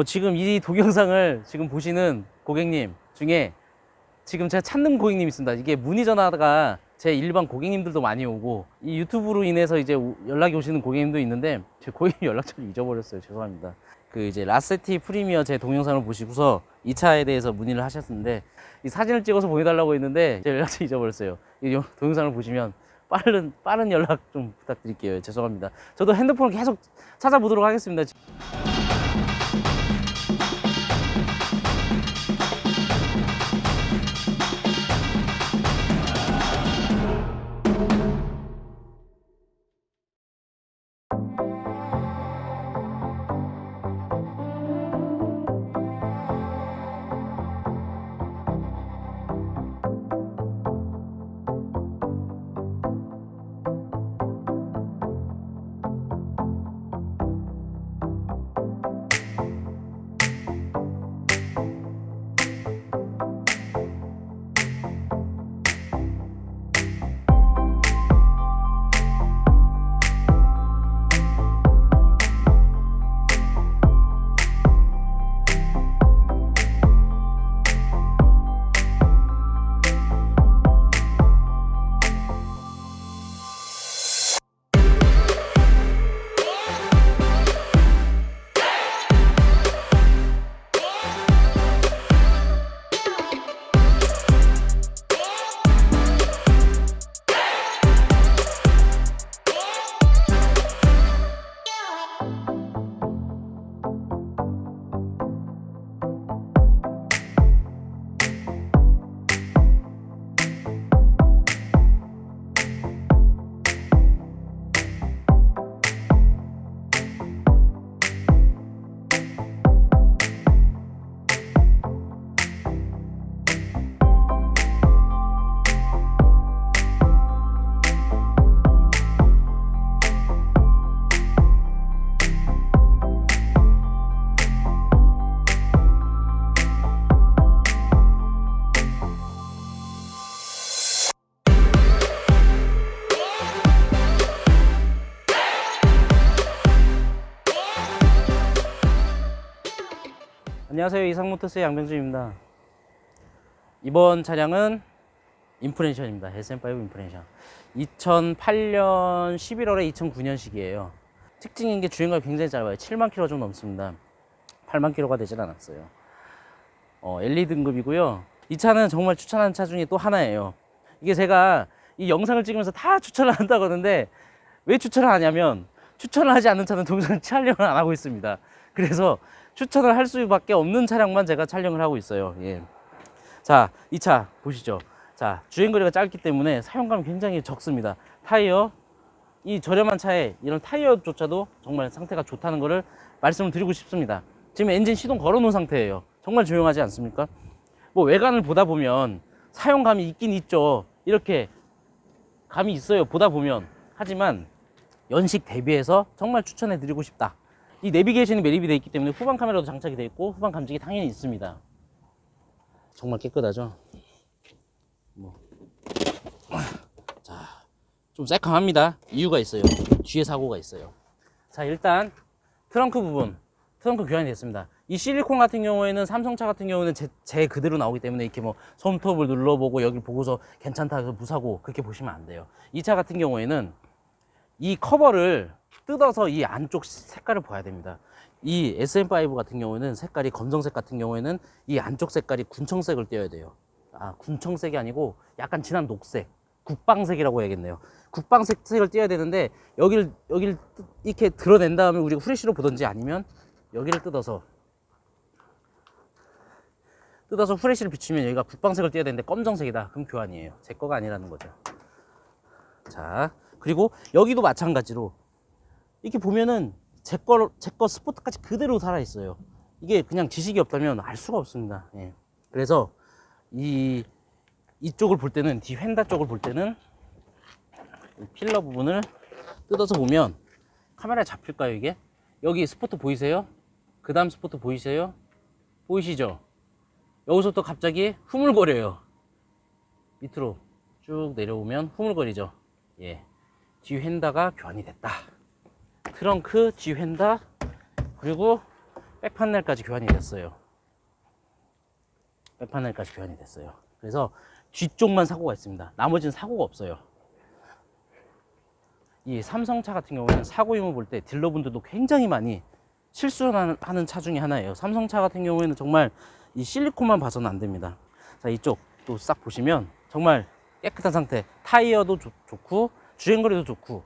지금 이 동영상을 지금 보시는 고객님 중에 지금 제가 찾는 고객님이 있습니다. 이게 문의 전화가 제 일반 고객님들도 많이 오고 이 유튜브로 인해서 이제 연락이 오시는 고객님도 있는데 제 고객님 연락처를 잊어버렸어요. 죄송합니다. 그 이제 라세티 프리미어 제 동영상을 보시고서 이 차에 대해서 문의를 하셨는데 이 사진을 찍어서 보내달라고 했는데 제 연락처 잊어버렸어요. 이 동영상을 보시면 빠른 연락 좀 부탁드릴게요. 죄송합니다. 저도 핸드폰을 계속 찾아보도록 하겠습니다. 안녕하세요. 이상모터스의 양병준입니다. 이번 차량은 인프레션입니다. SM5 인프레션. 2008년 11월에 2009년식이에요. 특징인 게 주행거리 굉장히 짧아요. 7만 킬로 좀 넘습니다. 8만 킬로가 되질 않았어요. LE 등급이고요. 이 차는 정말 추천하는 차 중에 또 하나예요. 이게 제가 이 영상을 찍으면서 다 추천을 한다고 하는데 왜 추천을 하냐면 추천을 하지 않는 차는 동영상 촬영을 안 하고 있습니다. 그래서 추천을 할 수밖에 없는 차량만 제가 촬영을 하고 있어요. 예. 자, 이 차 보시죠. 자, 주행거리가 짧기 때문에 사용감이 굉장히 적습니다. 타이어, 이 저렴한 차에 이런 타이어조차도 정말 상태가 좋다는 것을 말씀을 드리고 싶습니다. 지금 엔진 시동 걸어 놓은 상태예요. 정말 조용하지 않습니까? 뭐 외관을 보다 보면 사용감이 있긴 있죠. 이렇게 감이 있어요. 보다 보면. 하지만 연식 대비해서 정말 추천해 드리고 싶다. 이 내비게이션이 매립이 되어 있기 때문에 후방 카메라도 장착이 되어 있고 후방 감지기 당연히 있습니다. 정말 깨끗하죠. 자, 좀 새카맣니다. 이유가 있어요. 뒤에 사고가 있어요. 자, 일단 트렁크 부분, 트렁크 교환이 됐습니다. 이 실리콘 같은 경우에는 삼성차 같은 경우는 제 그대로 나오기 때문에 이렇게 뭐 솜톱을 눌러보고 여기 보고서 괜찮다 해서 무사고 그렇게 보시면 안 돼요. 이 차 같은 경우에는 이 커버를 뜯어서 이 안쪽 색깔을 봐야 됩니다. 이 SM5 같은 경우에는 색깔이 검정색 같은 경우에는 이 안쪽 색깔이 군청색을 띄어야 돼요. 아, 군청색이 아니고 약간 진한 녹색, 국방색이라고 해야겠네요. 국방색 색을 띄어야 되는데 여기를 이렇게 드러낸 다음에 우리가 후레쉬로 보든지 아니면 여기를 뜯어서 후레쉬를 비추면 여기가 국방색을 띄어야 되는데 검정색이다. 그럼 교환이에요. 제 거가 아니라는 거죠. 자, 그리고 여기도 마찬가지로 이렇게 보면은 제 거 스포트까지 그대로 살아있어요. 이게 그냥 지식이 없다면 알 수가 없습니다. 예. 그래서 이쪽을 볼 때는, 뒤 휀다 쪽을 볼 때는 필러 부분을 뜯어서 보면 카메라에 잡힐까요, 이게? 여기 스포트 보이세요? 그 다음 스포트 보이세요? 보이시죠? 여기서부터 갑자기 흐물거려요. 밑으로 쭉 내려오면 흐물거리죠. 예. 뒤 휀다가 교환이 됐다. 트렁크, 뒤 휀다, 그리고 백판넬까지 교환이 됐어요. 백판넬까지 교환이 됐어요. 그래서 뒤쪽만 사고가 있습니다. 나머지는 사고가 없어요. 이 삼성차 같은 경우에는 사고 유무 볼 때 딜러분들도 굉장히 많이 실수하는 차 중에 하나예요. 삼성차 같은 경우에는 정말 이 실리콘만 봐서는 안 됩니다. 자, 이쪽 또 싹 보시면 정말 깨끗한 상태. 타이어도 좋고 주행거리도 좋고,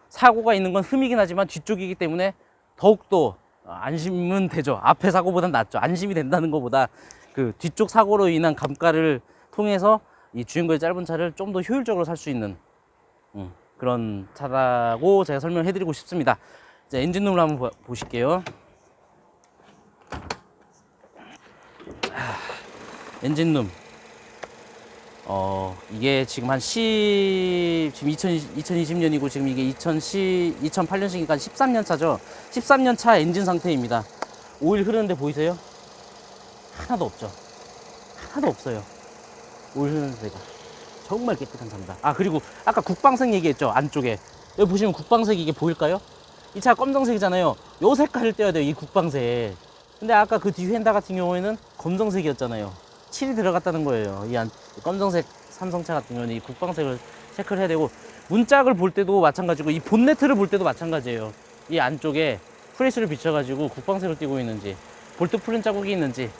사고가 있는 건 흠이긴 하지만 뒤쪽이기 때문에 더욱더 안심은 되죠. 앞에 사고보단 낫죠. 안심이 된다는 것보다 그 뒤쪽 사고로 인한 감가를 통해서 이 주행거리 짧은 차를 좀 더 효율적으로 살 수 있는 그런 차라고 제가 설명해 드리고 싶습니다. 자, 엔진룸을 한번 보실게요. 엔진룸. 이게 지금 지금 2020년이고 지금 이게 2008년식이니까 13년 차죠. 13년 차 엔진 상태입니다. 오일 흐르는데 보이세요? 하나도 없죠. 하나도 없어요. 오일 흐르는 데가. 정말 깨끗한 차입니다. 아, 그리고 아까 국방색 얘기했죠. 안쪽에. 여기 보시면 국방색 이게 보일까요? 이 차 검정색이잖아요. 요 색깔을 떼야 돼요. 이 국방색. 근데 아까 그 뒤 휀다 같은 경우에는 검정색이었잖아요. 칠이 들어갔다는 거예요. 이 검정색 삼성차 같은 경우는 이 국방색을 체크를 해야 되고, 문짝을 볼 때도 마찬가지고 이 본네트를 볼 때도 마찬가지예요. 이 안쪽에 프레쉬를 비춰가지고 국방색을 띄고 있는지, 볼트 풀린 자국이 있는지,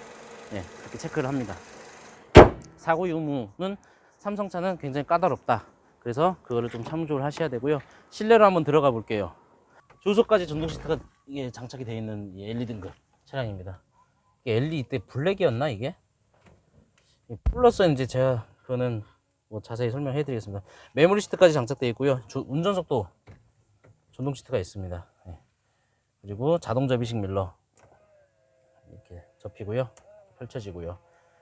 네, 그렇게 체크를 합니다. 사고 유무는 삼성차는 굉장히 까다롭다. 그래서 그거를 좀 참조를 하셔야 되고요. 실내로 한번 들어가 볼게요. 조수석까지 전동 시트가 이게 장착이 되어 있는 LE 등급 차량입니다. 이게 LE 이때 블랙이었나 이게? 플러스는 이제 제가 그거는 뭐 자세히 설명해 드리겠습니다. 메모리 시트까지 장착되어 있고요. 운전석도 전동 시트가 있습니다. 네. 그리고 자동 접이식 밀러 이렇게 접히고요. 펼쳐지고요.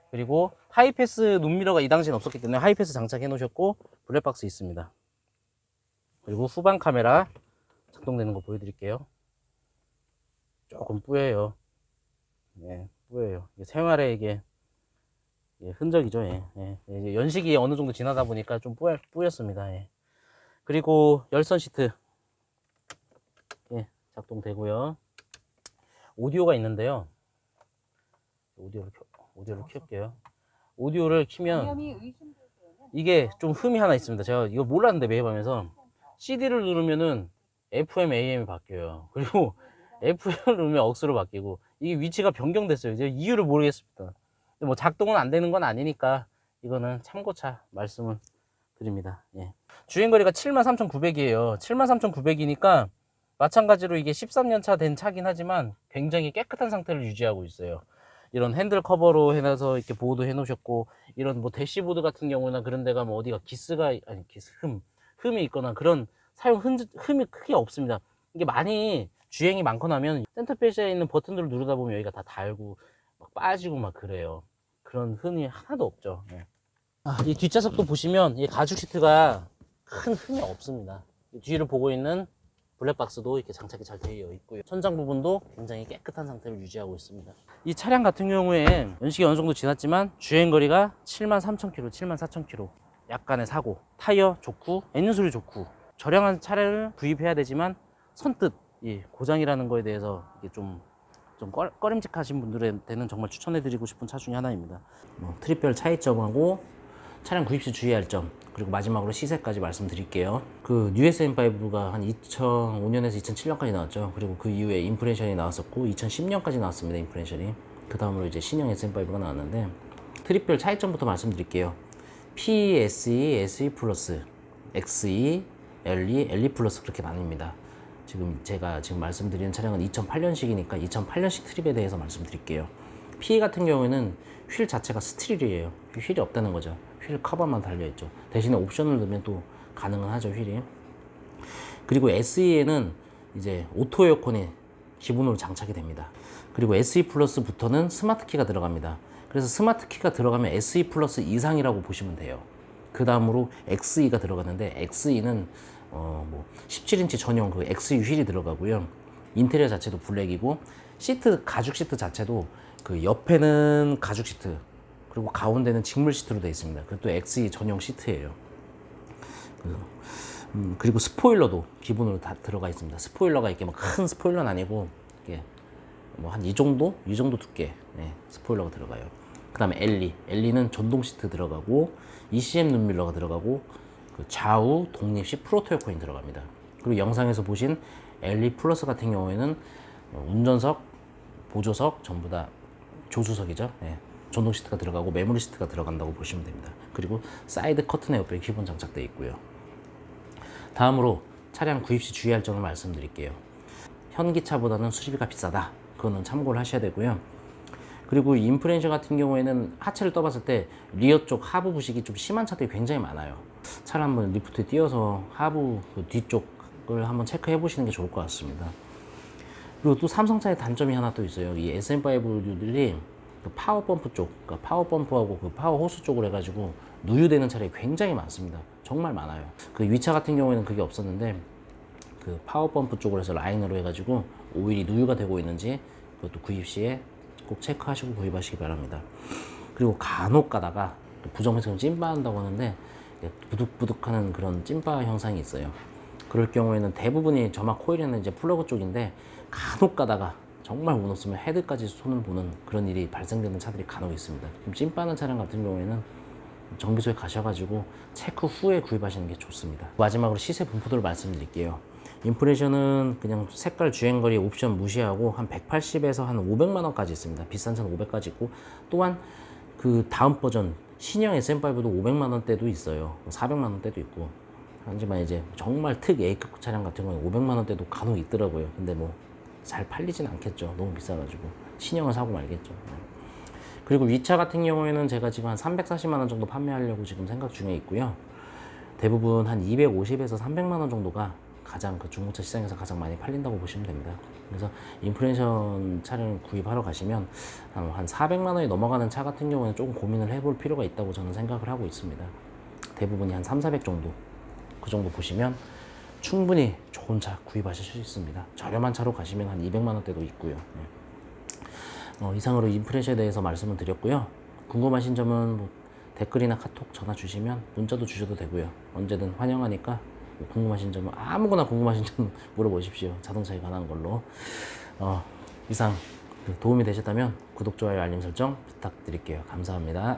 그리고 하이패스 눈미러가 이 당시엔 없었기 때문에 하이패스 장착해 놓으셨고, 블랙박스 있습니다. 그리고 후방 카메라 작동되는 거 보여드릴게요. 조금 뿌예요. 네, 뿌예요. 생활에 이게 흔적이죠. 이제 연식이 어느 정도 지나다 보니까 좀 뿌였습니다. 그리고 열선 시트 작동되고요. 오디오가 있는데요. 오디오를 켤게요. 오디오를 키면 이게 좀 흠이 하나 있습니다. 제가 이거 몰랐는데 매입하면서 CD를 누르면은 FM, AM이 바뀌어요. 그리고 FM을 누르면 억스로 바뀌고, 이게 위치가 변경됐어요. 이제 이유를 모르겠습니다. 뭐 작동은 안 되는 건 아니니까 이거는 참고차 말씀을 드립니다. 주행거리가 73,900이에요. 73,900이니까 마찬가지로 이게 13년 차 된 차긴 하지만 굉장히 깨끗한 상태를 유지하고 있어요. 이런 핸들 커버로 해놔서 이렇게 보호도 해 놓으셨고, 이런 뭐 대시보드 같은 경우나 그런 데가 뭐 어디가 흠이 있거나 그런 사용 흠이 크게 없습니다. 이게 많이 주행이 많거나 하면 센터페시에 있는 버튼들을 누르다 보면 여기가 다 달고 막 빠지고 막 그래요. 그런 흠이 하나도 없죠. 이 뒷좌석도 보시면 이 가죽 시트가 큰 흠이 없습니다. 뒤를 보고 있는 블랙박스도 이렇게 장착이 잘 되어 있고요. 천장 부분도 굉장히 깨끗한 상태를 유지하고 있습니다. 이 차량 같은 경우에 연식이 어느 정도 지났지만 주행거리가 73,000km, 74,000km. 약간의 사고, 타이어 좋고, 엔진 소리 좋고, 저렴한 차량을 구입해야 되지만 선뜻 이 고장이라는 거에 대해서 이게 좀 꺼림직하신 분들한테는 정말 추천해드리고 싶은 차 중에 하나입니다. 트립별 차이점하고 차량 구입 시 주의할 점, 그리고 마지막으로 시세까지 말씀드릴게요. 그 USM5가 한 2005년에서 2007년까지 나왔죠. 그리고 그 이후에 인프레션이 나왔었고 2010년까지 나왔습니다. 인프레션이. 그 다음으로 이제 신형 SM5가 나왔는데, 트립별 차이점부터 말씀드릴게요. P, SE, SE 플러스, XE, LE, LE 플러스 그렇게 나뉩니다. 지금 제가 말씀드리는 차량은 2008년식이니까 2008년식 트립에 대해서 말씀드릴게요. P 같은 경우에는 휠 자체가 스틸이에요. 휠이 없다는 거죠. 휠 커버만 달려있죠. 대신에 옵션을 넣으면 또 가능은 하죠, 휠이. 그리고 SE에는 이제 오토 에어컨이 기본으로 장착이 됩니다. 그리고 SE 플러스부터는 스마트 키가 들어갑니다. 그래서 스마트 키가 들어가면 SE 플러스 이상이라고 보시면 돼요. 그 다음으로 XE가 들어가는데, XE는 17인치 전용 그 XE 휠이 들어가고요. 인테리어 자체도 블랙이고, 가죽 시트 자체도 그 옆에는 가죽 시트, 그리고 가운데는 직물 시트로 되어 있습니다. 그것도 XE 전용 시트예요. 그리고 스포일러도 기본으로 다 들어가 있습니다. 스포일러가 이렇게 막 큰 스포일러는 아니고, 이게 뭐 한 이 정도 두께 스포일러가 들어가요. 그 다음에 엘리는 전동 시트 들어가고 ECM 룸밀러가 들어가고 그 좌우 독립식 프로토 에어컨이 들어갑니다. 그리고 영상에서 보신 엘리 플러스 같은 경우에는 운전석, 보조석 전부 다 조수석이죠. 전동 시트가 들어가고 메모리 시트가 들어간다고 보시면 됩니다. 그리고 사이드 커튼 에어백이 기본 장착되어 있고요. 다음으로 차량 구입 시 주의할 점을 말씀드릴게요. 현기차보다는 수리비가 비싸다. 그거는 참고를 하셔야 되고요. 그리고 인프레인셔 같은 경우에는 하체를 떠봤을 때 리어 쪽 하부 부식이 좀 심한 차들이 굉장히 많아요. 차를 한번 리프트에 띄워서 하부 그 뒤쪽을 한번 체크해 보시는 게 좋을 것 같습니다. 그리고 또 삼성차의 단점이 하나 또 있어요. 이 SM5들이 그 파워 펌프 쪽, 그러니까 파워 펌프하고 그 파워 호스 쪽으로 해가지고 누유되는 차량이 굉장히 많습니다. 정말 많아요. 그 위차 같은 경우에는 그게 없었는데 그 파워 펌프 쪽으로 해서 라인으로 해가지고 오일이 누유가 되고 있는지 그것도 구입 시에 꼭 체크하시고 구입하시기 바랍니다. 그리고 간혹 가다가 부정매처럼 찐빠한다고 하는데 부득부득하는 그런 찐빠 현상이 있어요. 그럴 경우에는 대부분이 점막 코일이나 이제 플러그 쪽인데 간혹 가다가 정말 운 없으면 헤드까지 손을 보는 그런 일이 발생되는 차들이 간혹 있습니다. 그럼 찐빠는 차량 같은 경우에는 정비소에 가셔가지고 체크 후에 구입하시는 게 좋습니다. 마지막으로 시세 분포도를 말씀드릴게요. 인프레션은 그냥 색깔, 주행거리, 옵션 무시하고 한 180에서 한 500만 원까지 있습니다. 비싼 차는 500까지 있고, 또한 그 다음 버전 신형 SM5도 500만 원대도 있어요. 400만 원대도 있고. 하지만 이제 정말 특 A급 차량 같은 경우는 500만 원대도 간혹 있더라고요. 근데 뭐 잘 팔리진 않겠죠. 너무 비싸가지고 신형을 사고 말겠죠. 그리고 위차 같은 경우에는 제가 지금 한 340만 원 정도 판매하려고 지금 생각 중에 있고요. 대부분 한 250에서 300만 원 정도가 가장 그 중고차 시장에서 가장 많이 팔린다고 보시면 됩니다. 그래서 인프레션 차량을 구입하러 가시면 한 400만 원이 넘어가는 차 같은 경우는 조금 고민을 해볼 필요가 있다고 저는 생각을 하고 있습니다. 대부분이 한 3, 400 정도, 그 정도 보시면 충분히 좋은 차 구입하실 수 있습니다. 저렴한 차로 가시면 한 200만 원대도 있고요. 이상으로 인프레션에 대해서 말씀을 드렸고요. 궁금하신 점은 뭐 댓글이나 카톡, 전화 주시면 문자도 주셔도 되고요. 언제든 환영하니까 궁금하신 점은 아무거나 궁금하신 점 물어보십시오. 자동차에 관한 걸로. 이상 도움이 되셨다면 구독, 좋아요, 알림 설정 부탁드릴게요. 감사합니다.